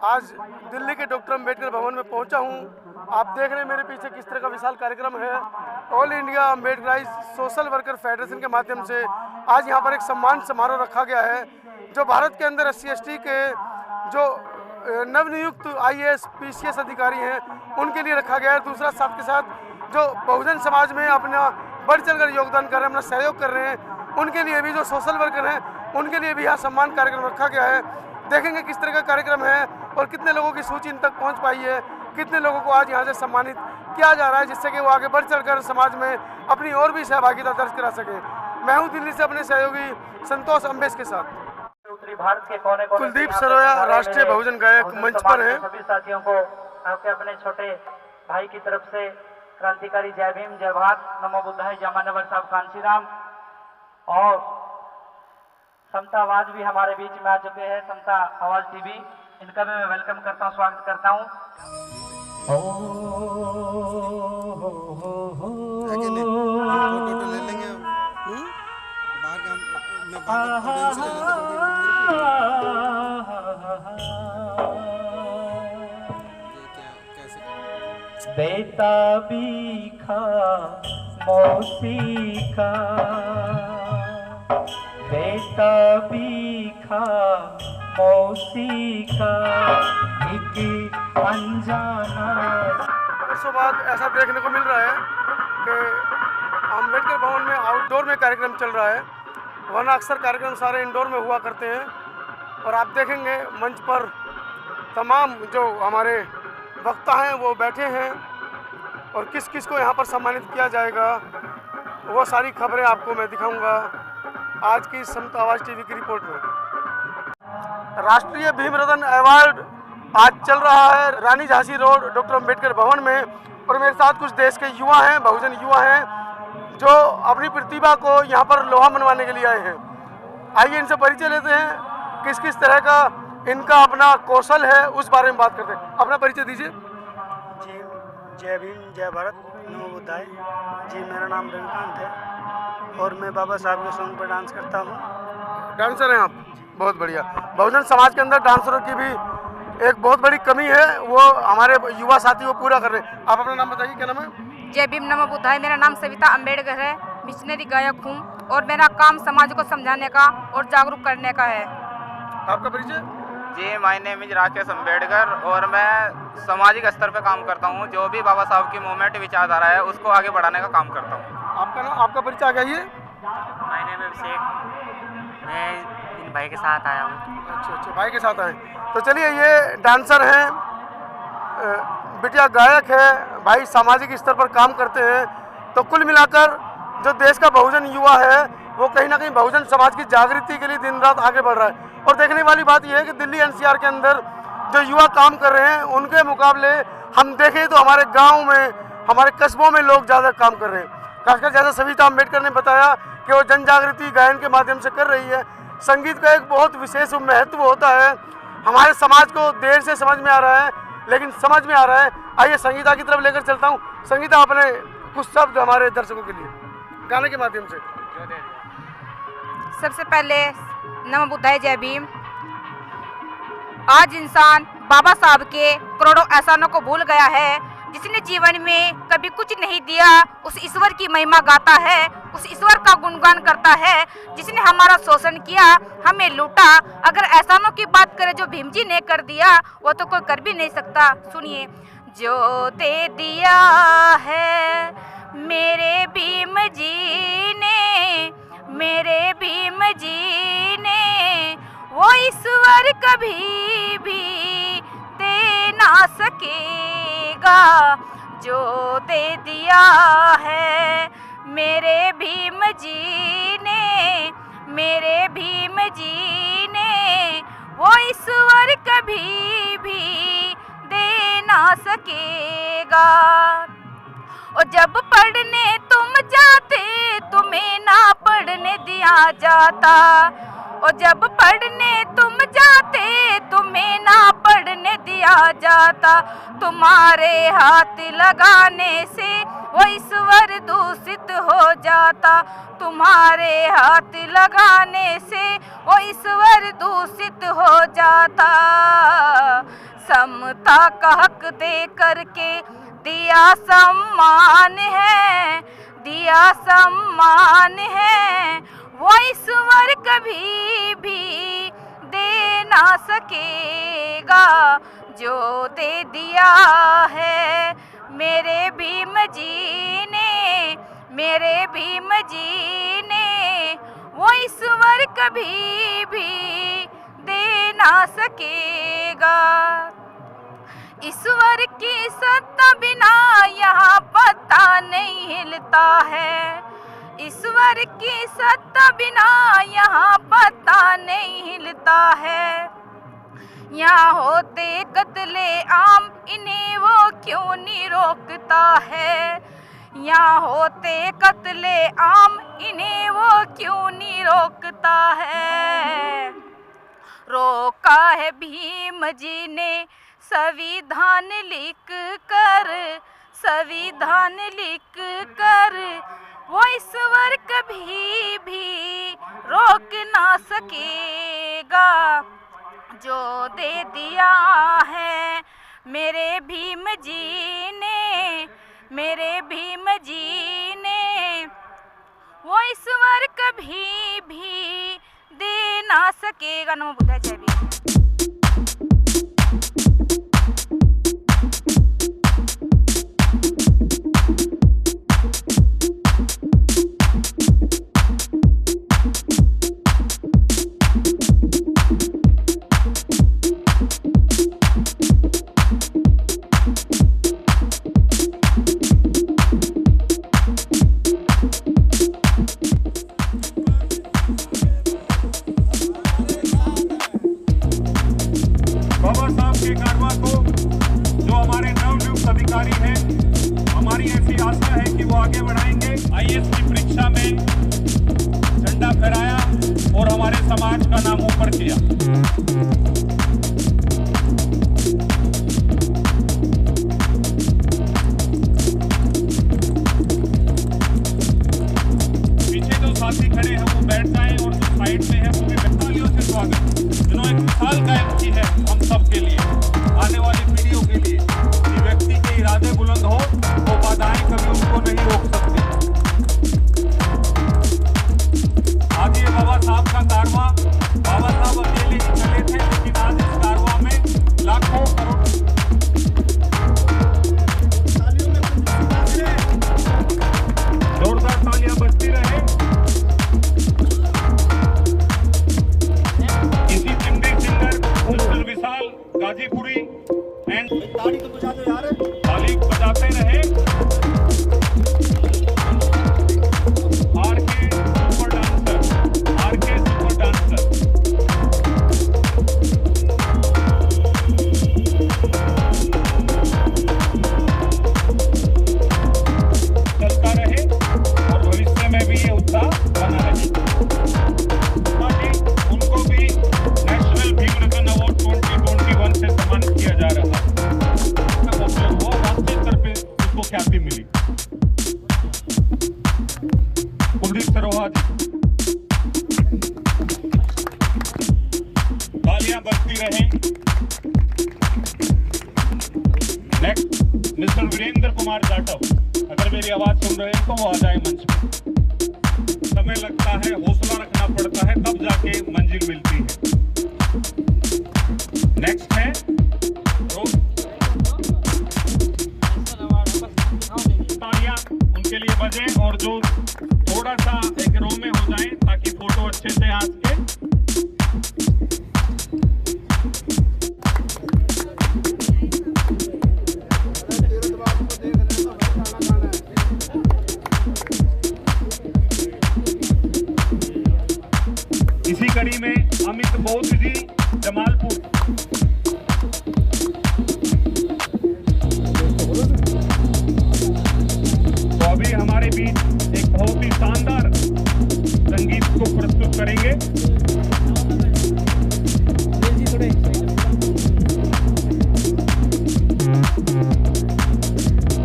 आज दिल्ली के डॉक्टर अम्बेडकर भवन में पहुंचा हूं। आप देख रहे हैं मेरे पीछे किस तरह का विशाल कार्यक्रम है। All India Ambedkarite social worker federation के माध्यम से आज यहां पर एक सम्मान समारोह रखा गया है, जो भारत के अंदर SC/ST के जो नवनियुक्त IAS PCS अधिकारी हैं उनके लिए रखा गया है। दूसरा साथ के साथ जो बहुजन समाज में अपना बढ़ चढ़ कर योगदान कर रहे हैं, अपना सहयोग कर रहे हैं, उनके लिए भी जो सोशल वर्कर हैं उनके लिए भी यहाँ सम्मान कार्यक्रम रखा गया है। देखेंगे किस तरह का कार्यक्रम है और कितने लोगों की सूची इन तक पहुँच पाई है, कितने लोगों को आज यहाँ से सम्मानित किया जा रहा है, जिससे कि वो आगे बढ़ चढ़ कर समाज में अपनी और भी सहभागिता दर्ज करा सके। मैं हूँ दिल्ली से अपने सहयोगी संतोष अम्बेश के साथ। भारत के कोने-कोने कुलदीप सरोया राष्ट्रीय बहुजन गायक मंच पर हैं। सभी साथियों को आपके अपने छोटे भाई की तरफ से क्रांतिकारी जय भीम, जय भारत, नमो बुद्धाय, जय मानवर साहब कांशीराम और समता आवाज भी हमारे बीच में आ चुके हैं, समता आवाज TV, इनका भी मैं वेलकम करता हूँ, स्वागत करता हूँ। बेटा बीखा मौसी का, बेटा बीखा मौसी का, एक अनजाना। वर्षों बाद ऐसा देखने को मिल रहा है कि अम्बेडकर भवन में आउटडोर में कार्यक्रम चल रहा है, वरना अक्सर कार्यक्रम सारे इंडोर में हुआ करते हैं। और आप देखेंगे मंच पर तमाम जो हमारे वक्ता हैं वो बैठे हैं और किस किस को यहाँ पर सम्मानित किया जाएगा वो सारी खबरें आपको मैं दिखाऊंगा आज की समता आवाज TV की रिपोर्ट में। राष्ट्रीय भीम रत्न अवार्ड आज चल रहा है रानी झांसी रोड डॉक्टर अम्बेडकर भवन में, और मेरे साथ कुछ देश के युवा हैं, बहुजन युवा हैं, जो अपनी प्रतिभा को यहाँ पर लोहा मनवाने के लिए आए हैं। आइए इनसे परिचय लेते हैं, किस किस तरह का इनका अपना कौशल है उस बारे में बात करते हैं। अपना परिचय दीजिए। जी, जय भीम, जय भारत, नमो बुद्धाय। जी, मेरा नाम रविकांत है और मैं बाबा साहब के सॉन्ग पर डांस करता हूँ। डांसर हैं आप, बहुत बढ़िया। बहुजन समाज के अंदर डांसरों की भी एक बहुत बड़ी कमी है, वो हमारे युवा साथी वो पूरा कर रहे हैं। आप अपना नाम बताइए, क्या नाम है? जय भीम, नमो बुद्धाय। मेरा नाम सविता अम्बेडकर है, मिशनरी गायक हूँ और मेरा काम समाज को समझाने का और जागरूक करने का है। आपका परिचय? जी, my name is Rakesh Ambedkar और मैं सामाजिक स्तर पे काम करता हूँ। जो भी बाबा साहब की मूवमेंट विचारधारा है उसको आगे बढ़ाने का काम करता हूँ। आपका नाम, आपका परिचय आ गया? माय नेम अभिषेक, मैं इन भाई के साथ आया हूँ। अच्छा, भाई के साथ आए। तो चलिए, ये डांसर हैं, बिटिया गायक है, भाई सामाजिक स्तर पर काम करते हैं। तो कुल मिलाकर जो देश का बहुजन युवा है वो कहीं ना कहीं बहुजन समाज की जागृति के लिए दिन रात आगे बढ़ रहा है। और देखने वाली बात यह है कि दिल्ली NCR के अंदर जो युवा काम कर रहे हैं उनके मुकाबले हम देखें तो हमारे गांव में, हमारे कस्बों में लोग ज़्यादा काम कर रहे हैं। खासकर जैसा सविता अम्बेडकर ने बताया कि वो जन जागृति गायन के माध्यम से कर रही है। संगीत का एक बहुत विशेष महत्व होता है, हमारे समाज को देर से समझ में आ रहा है लेकिन समझ में आ रहा है। आइए संगीता की तरफ लेकर चलता हूँ। संगीता, अपने कुछ शब्द हमारे दर्शकों के लिए गाने के माध्यम से। सबसे पहले नमो बुद्धाय, जय भीम। आज इंसान बाबा साहब के करोड़ों एहसानों को भूल गया है। जिसने जीवन में कभी कुछ नहीं दिया उस ईश्वर की महिमा गाता है, उस ईश्वर का गुणगान करता है। जिसने हमारा शोषण किया, हमें लूटा, अगर एहसानों की बात करें जो भीम जी ने कर दिया वो तो कोई कर भी नहीं सकता। सुनिए, जो दे दिया है मेरे भीम जी ने, मेरे भीम जी ने, वो ईश्वर कभी भी दे ना सकेगा। जो दे दिया है मेरे भीम जी ने, मेरे भीम जी ने, वो ईश्वर कभी भी दे ना सकेगा। और जब पढ़ने तुम जाते तुम्हें ना पढ़ने दिया जाता, और जब पढ़ने तुम जाते तुम्हें ना पढ़ने दिया जाता। तुम्हारे हाथ लगाने से वो ईश्वर दूषित हो जाता, तुम्हारे हाथ लगाने से वो ईश्वर दूषित हो जाता। माता का हक दे करके दिया सम्मान है, दिया सम्मान है। वो ईश्वर कभी भी दे ना सकेगा जो दे दिया है मेरे भीम जी ने, मेरे भीम जी ने। वो ईश्वर कभी भी दे ना सकेगा। ईश्वर की सत्ता बिना यहाँ पता नहीं हिलता है, ईश्वर की सत्ता बिना यहाँ पता नहीं हिलता है। यहाँ होते कत्ले आम इन्हें वो क्यों नहीं रोकता है, यहाँ होते कत्ले आम इन्हें वो क्यों नहीं रोकता है। रोका है भीम जी ने संविधान लिख कर, संविधान लिख कर। वो ईश्वर कभी भी रोक ना सकेगा जो दे दिया है मेरे भीम जी ने, मेरे भीम जी ने। वो ईश्वर कभी भी दे ना सकेगा। नमो बुद्धाय जय भीम। इसी कड़ी में अमित बोध जी जमालपुर। तो अभी हमारे बीच एक बहुत ही शानदार संगीत को प्रस्तुत करेंगे।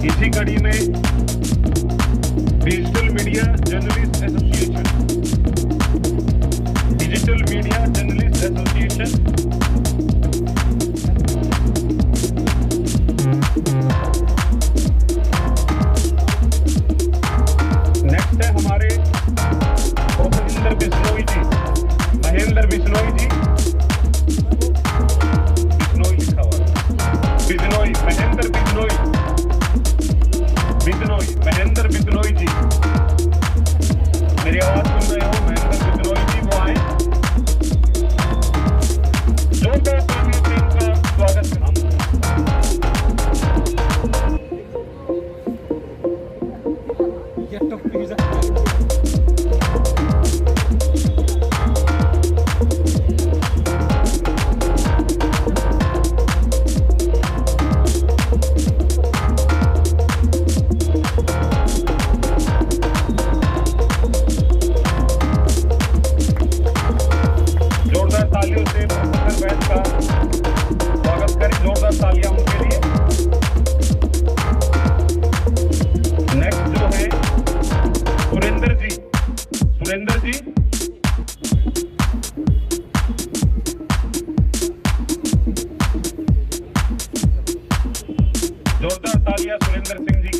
इसी कड़ी में digital media journalist association, digital media journalist association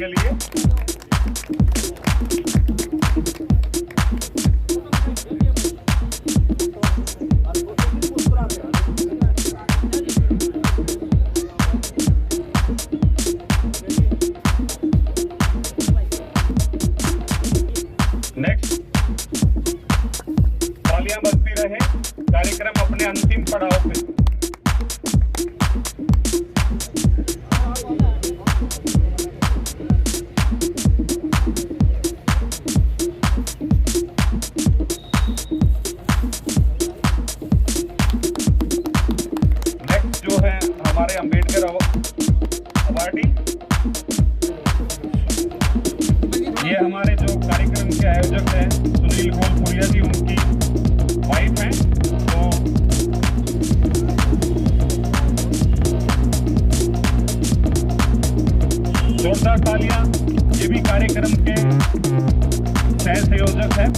के लिए। नेक्स्ट, तालियां बजती रहे, कार्यक्रम अपने अंतिम पड़ाव पे। नेक्स्ट जो है हमारे अंबेडकर अवार्डी, ये हमारे जो कार्यक्रम के आयोजक हैं सुनील गोलपुरिया जी, उनकी वाइफ हैं। तो जोरदार तालियां, ये भी कार्यक्रम के सह संयोजक हैं।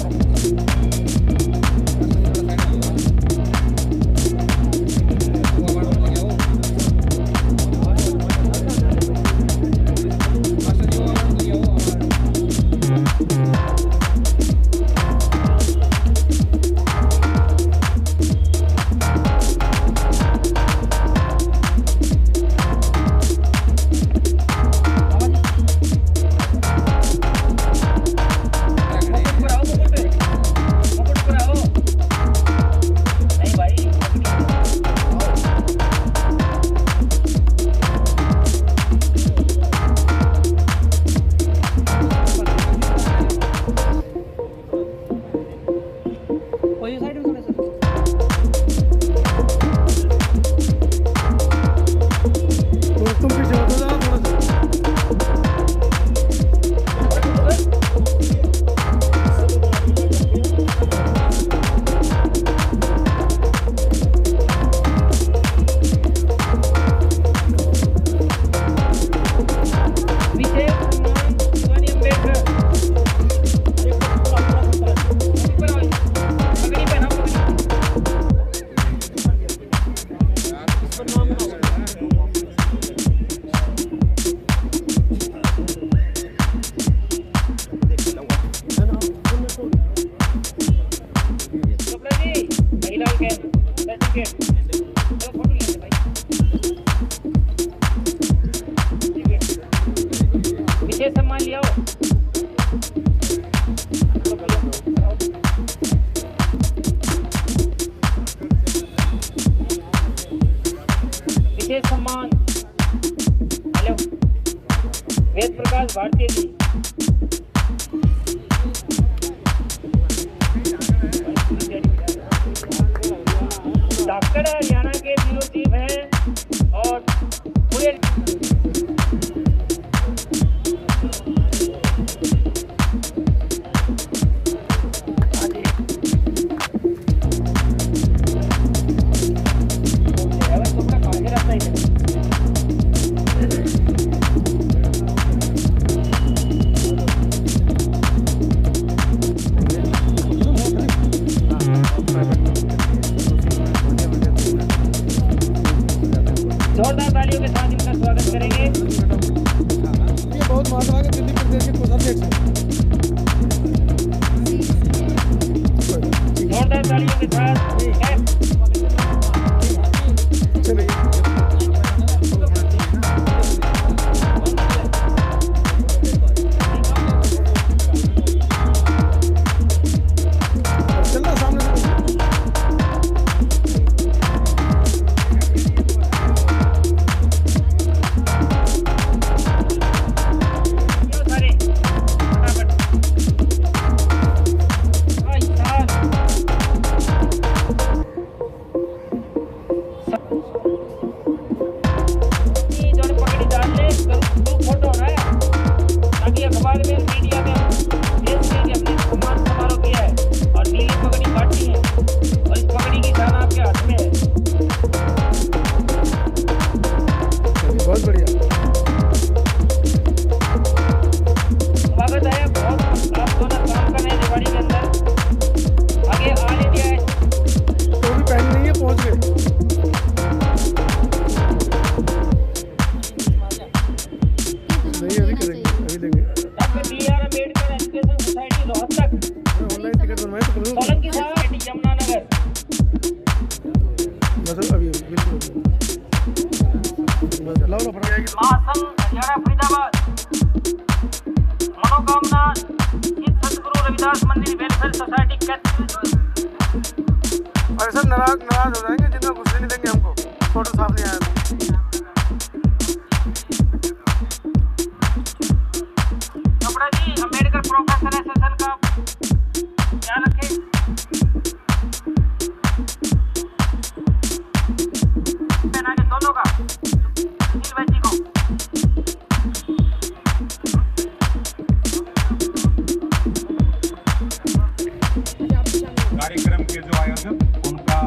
विशेष सम्मान लिया विशेष सम्मान। हेलो, वेद प्रकाश भारतीय जी। डॉक्टर हरियाणा के ब्यूरो चीफ हैं और पूरे जोरदार तालियों के साथ इनका स्वागत करेंगे। ये बहुत महात्मा के दिल्ली प्रदेश के कोषाध्यक्ष हैं। जोरदार तालियों के साथ चलना सामने बस अभी बिल्कुल बस लाओ महासंघ हरियाणा फरीदाबाद मनोकामना इन सदगुरु रविदास मंदिर वेलफेयर सोसाइटी कैथेड्रल। अरे सर नाराज हो जाएंगे जितना घुसने नहीं देंगे हमको, फोटो साफ नहीं आया तो। कपड़ा जी अम्बेडकर प्रोफेसर एसोसिएशन का ध्यान रखें। आगे दोनों का जी को कार्यक्रम के जो आयोजक उनका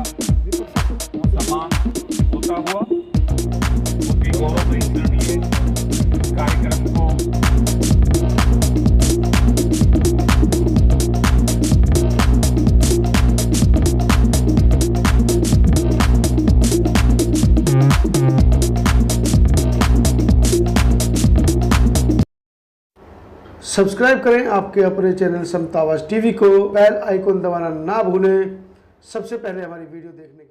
सम्मान होता हुआ बहुत ही गौरवशाली कार्यक्रम को सब्सक्राइब करें आपके अपने चैनल समता आवाज़ टीवी को, बेल आइकन दबाना ना भूलें सबसे पहले हमारी वीडियो देखने के लिए।